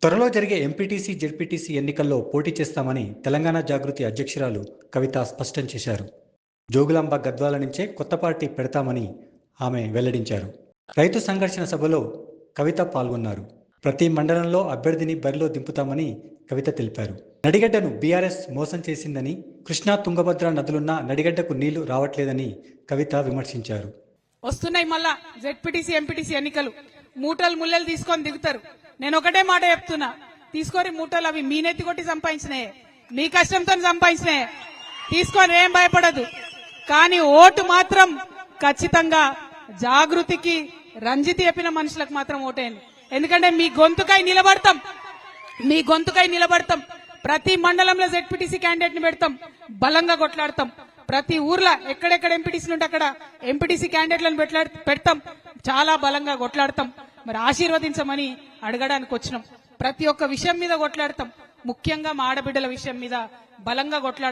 త్వరలో జరిగే MPTC, ZPTC ఎన్నికల్లో పోటీ చేస్తామని తెలంగాణ జాగృతి అధ్యక్షురాలు కవిత స్పష్టం చేశారు. జోగులాంబ గద్వాల నుంచే కొత్త పార్టీ పెడతామని ఆమె వెల్లడించారు. రైతు సంఘర్షణ సభలో కవిత పాల్గొన్నారు. ప్రతి మండలంలో అభ్యర్థిని బరిలో దింపుతామని కవిత తెలిపారు. నడిగడ్డను బీఆర్ఎస్ మోసం చేసిందని, కృష్ణా తుంగభద్ర నదులున్న నడిగడ్డకు నీళ్లు రావట్లేదని కవిత విమర్శించారు. వస్తున్నాయి మళ్ళా జెడ్పీటీసీ ఎంపీటీసీ ఎన్నికలు. మూటలు ముల్లెలు తీసుకొని దిగుతారు. నేను ఒకటే మాట చెప్తున్నా, తీసుకొని మూటలు అవి మీ నెత్తి కొట్టి సంపాదించినాయే, మీ కష్టంతో సంపాదించినాయే, తీసుకొని ఏం భయపడదు. కానీ ఓటు మాత్రం ఖచ్చితంగా జాగృతికి, రంజిత్ చెప్పిన మనుషులకు మాత్రం ఓటేయండి. ఎందుకంటే మీ గొంతుకై నిలబడతాం. ప్రతి మండలంలో జెడ్పీటీసీ క్యాండిడేట్ ని పెడతాం, బలంగా కొట్లాడతాం. ప్రతి ఊర్లో ఎక్కడెక్కడ ఎంపీటీసీ ఉంటే అక్కడ ఎంపీటీసీ క్యాండిడేట్లను పెడతాం, చాలా బలంగా కొట్లాడతాం. మరి ఆశీర్వదించమని అడగడానికి వచ్చినాం. ప్రతి ఒక్క విషయం మీద కొట్లాడతాం, ముఖ్యంగా మా ఆడబిడ్డల విషయం మీద బలంగా కొట్లాడతాం.